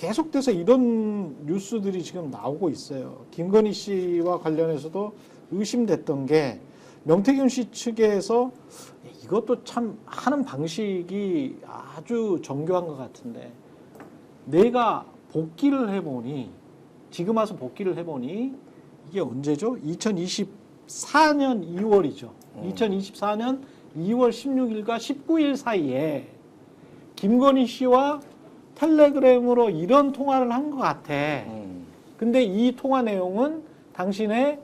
계속돼서 이런 뉴스들이 지금 나오고 있어요. 김건희 씨와 관련해서도 의심됐던 게 명태균 씨 측에서 이것도 참 하는 방식이 아주 정교한 것 같은데, 내가 복귀를 해보니, 지금 와서 복귀를 해보니 이게 언제죠? 2024년 2월이죠. 2024년 2월 16일과 19일 사이에 김건희 씨와 텔레그램으로 이런 통화를 한 것 같아. 근데 이 통화 내용은 당시에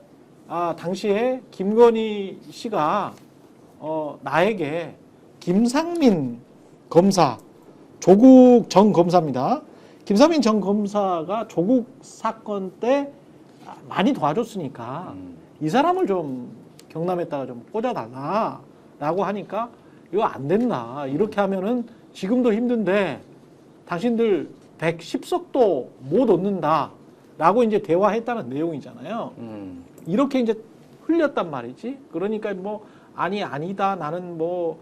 김건희 씨가 나에게 김상민 검사, 조국 전 검사입니다. 김상민 전 검사가 조국 사건 때 많이 도와줬으니까 이 사람을 좀 경남에다가 좀 꽂아달라라고 하니까 이거 안 된다. 이렇게 하면은 지금도 힘든데 당신들 110석도 못 얻는다라고 이제 대화했다는 내용이잖아요. 이렇게 이제 흘렸단 말이지. 그러니까 뭐 아니다. 나는 뭐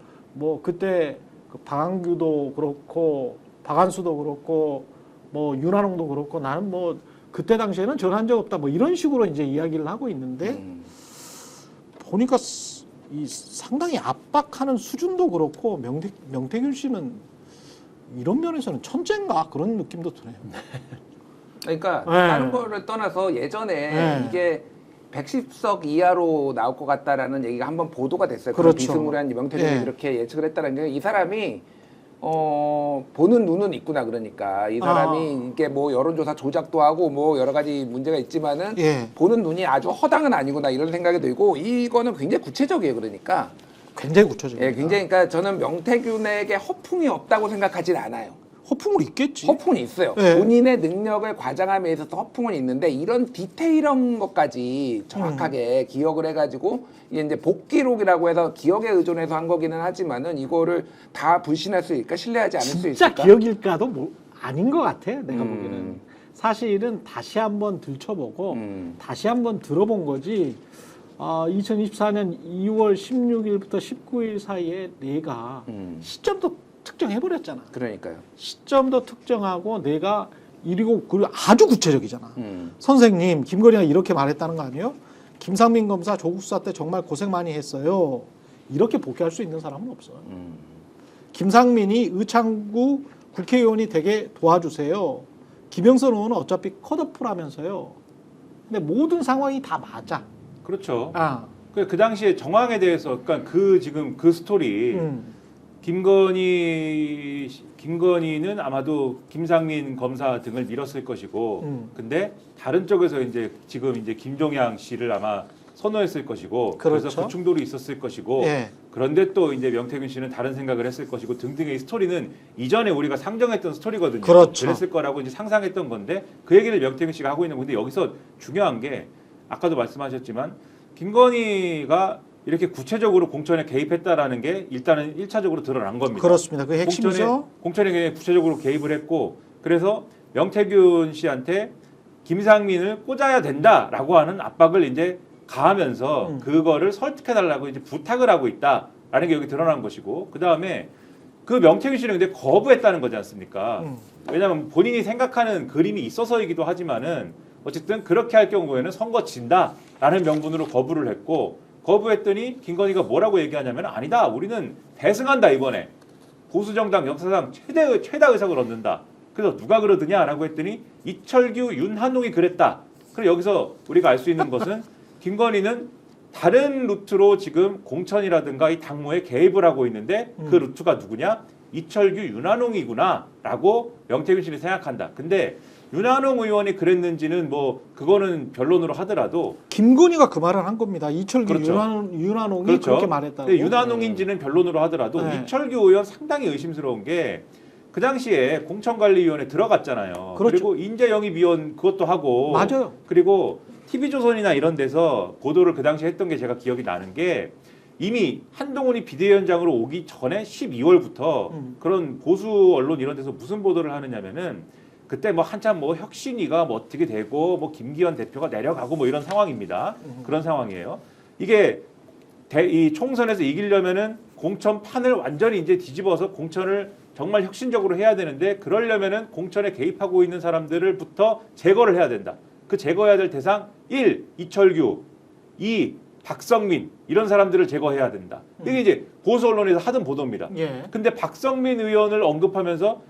그때 그 박한규도 그렇고 박한수도 그렇고 뭐 윤한홍도 그렇고 나는 뭐 그때 당시에는 전화한 적 없다. 뭐 이런 식으로 이제 이야기를 하고 있는데 보니까 이 상당히 압박하는 수준도 그렇고 명태균 씨는 이런 면에서는 천재인가 그런 느낌도 드네요. 그러니까 네. 다른 거를 떠나서 예전에 네. 이게 110석 이하로 나올 것 같다라는 얘기가 한번 보도가 됐어요. 그렇죠. 비스무리한 명태균이 네. 이렇게 예측을 했다는 게 이 사람이 보는 눈은 있구나. 그러니까 이 사람이 이게 뭐 여론조사 조작도 하고 뭐 여러 가지 문제가 있지만은 예. 보는 눈이 아주 허당은 아니구나 이런 생각이 들고, 이거는 굉장히 구체적이에요. 그러니까 굉장히 구체적입니다. 예, 굉장히, 그러니까 저는 명태균에게 허풍이 없다고 생각하진 않아요. 허풍은 있겠지. 허풍은 있어요. 네. 본인의 능력을 과장함에 있어서 허풍은 있는데, 이런 디테일한 것까지 정확하게 기억을 해가지고 이게 이제 복기록이라고 해서 기억에 의존해서 한 거기는 하지만은 이거를 다 불신할 수 있을까, 신뢰하지 않을 수 진짜 있을까? 기억일까도 뭐 아닌 것 같아. 내가 보기에는 사실은 다시 한번 들춰보고 다시 한번 들어본 거지. 2024년 2월 16일부터 19일 사이에 내가 시점도 특정해버렸잖아. 그러니까요. 시점도 특정하고 내가 그리고 아주 구체적이잖아. 선생님, 김건희가 이렇게 말했다는 거 아니에요? 김상민 검사 조국 수사 때 정말 고생 많이 했어요. 이렇게 복귀할 수 있는 사람은 없어요. 김상민이 의창구 국회의원이 되게 도와주세요. 김영선 의원은 어차피 컷오프라면서요. 근데 모든 상황이 다 맞아. 그렇죠. 아, 그 당시에 정황에 대해서, 그러니까 지금 그 스토리, 김건희는 아마도 김상민 검사 등을 밀었을 것이고, 근데 다른 쪽에서 지금 김종양 씨를 아마 선호했을 것이고, 그렇죠. 그래서 그 충돌이 있었을 것이고, 예. 그런데 또 명태균 씨는 다른 생각을 했을 것이고 등등의 스토리는 이전에 우리가 상정했던 스토리거든요. 그렇죠. 그랬을 거라고 상상했던 건데, 그 얘기를 명태균 씨가 하고 있는 건데, 여기서 중요한 게 아까도 말씀하셨지만 김건희가 이렇게 구체적으로 공천에 개입했다라는 게 일단은 1차적으로 드러난 겁니다. 그렇습니다. 그게 핵심이죠. 공천에 굉장히 구체적으로 개입을 했고, 그래서 명태균 씨한테 김상민을 꽂아야 된다라고 하는 압박을 이제 가하면서 그거를 설득해달라고 이제 부탁을 하고 있다라는 게 여기 드러난 것이고, 그 다음에 그 명태균 씨는 근데 거부했다는 거지 않습니까? 왜냐하면 본인이 생각하는 그림이 있어서이기도 하지만은 어쨌든 그렇게 할 경우에는 선거 진다라는 명분으로 거부를 했고, 거부했더니 김건희가 뭐라고 얘기하냐면, 아니다, 우리는 대승한다, 이번에 보수정당 역사상 최다 의석을 얻는다. 그래서 누가 그러더냐라고 했더니 이철규, 윤한홍이 그랬다. 그럼 여기서 우리가 알 수 있는 것은 김건희는 다른 루트로 지금 공천이라든가 이 당무에 개입을 하고 있는데 그 루트가 누구냐? 이철규, 윤한홍이구나라고 명태균 씨는 생각한다. 근데 윤한홍 의원이 그랬는지는 뭐 그거는 변론으로 하더라도 김건희가 그 말을 한 겁니다. 이철규, 그렇죠. 윤한홍이 그렇죠. 그렇게 말했다고. 근데 윤한홍인지는 변론으로 하더라도 네. 이철규 의원 상당히 의심스러운 게 그 당시에 공천관리위원회 들어갔잖아요. 그렇죠. 그리고 인재영입위원 그것도 하고, 맞아요. 그리고 TV조선이나 이런 데서 보도를 그 당시에 했던 게 제가 기억이 나는 게, 이미 한동훈이 비대위원장으로 오기 전에 12월부터 그런 보수 언론 이런 데서 무슨 보도를 하느냐면은, 그때 뭐 한참 뭐 혁신위가 뭐 어떻게 되고 뭐 김기현 대표가 내려가고 뭐 이런 상황입니다. 그런 상황이에요. 이게 이 총선에서 이기려면은 공천판을 완전히 이제 뒤집어서 공천을 정말 혁신적으로 해야 되는데 그러려면은 공천에 개입하고 있는 사람들을부터 제거를 해야 된다. 그 제거해야 될 대상 1. 이철규 2. 박성민 이런 사람들을 제거해야 된다. 이게 이제 보수 언론에서 하던 보도입니다. 예. 근데 박성민 의원을 언급하면서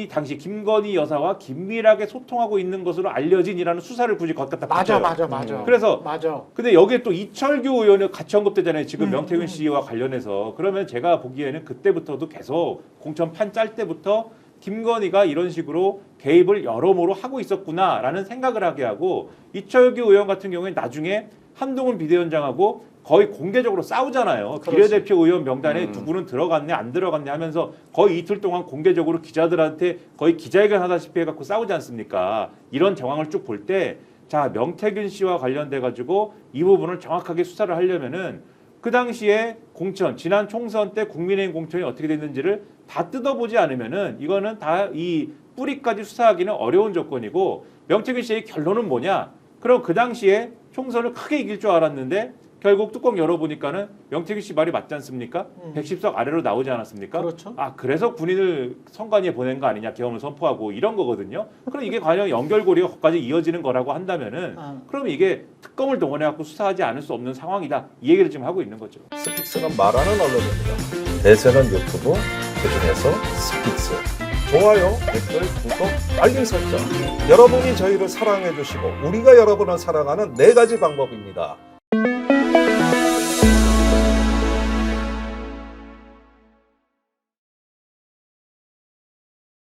당시 김건희 여사와 긴밀하게 소통하고 있는 것으로 알려진이라는 수사를 굳이 걷다 맞아, 붙여요. 맞아. 그래서 맞아. 근데 여기에 또 이철규 의원이 같이 언급되잖아요. 지금 명태균 음. 씨와 관련해서. 그러면 제가 보기에는 그때부터도 계속 공천 판 짤 때부터 김건희가 이런 식으로 개입을 여러모로 하고 있었구나라는 생각을 하게 하고 이철규 의원 같은 경우에 나중에 한동훈 비대위원장하고 거의 공개적으로 싸우잖아요. 그렇지. 비례대표 의원 명단에 누구는 들어갔네 안 들어갔네 하면서 거의 이틀 동안 공개적으로 기자들한테 거의 기자회견 하다시피 해갖고 싸우지 않습니까? 이런 정황을 쭉 볼 때 자 명태균 씨와 관련돼 가지고 이 부분을 정확하게 수사를 하려면은 그 당시에 공천 지난 총선 때 국민의힘 공천이 어떻게 됐는지를 다 뜯어보지 않으면은 이거는 다 이 뿌리까지 수사하기는 어려운 조건이고 명태균 씨의 결론은 뭐냐? 그럼 그 당시에 총선을 크게 이길 줄 알았는데 결국 뚜껑 열어보니까는 명태균 씨 말이 맞지 않습니까? 110석 아래로 나오지 않았습니까? 그렇죠. 아 그래서 군인을 선관위에 보낸 거 아니냐 계엄을 선포하고 이런 거거든요. 그럼 이게 과연 연결고리가 거기까지 이어지는 거라고 한다면은 그럼 이게 특검을 동원해갖고 수사하지 않을 수 없는 상황이다. 이 얘기를 지금 하고 있는 거죠. 스픽스는 말하는 언론입니다. 대세는 유튜브, 그중에서 스픽스. 좋아요, 댓글, 구독, 알림 설정. 여러분이 저희를 사랑해 주시고 우리가 여러분을 사랑하는 4가지 방법입니다.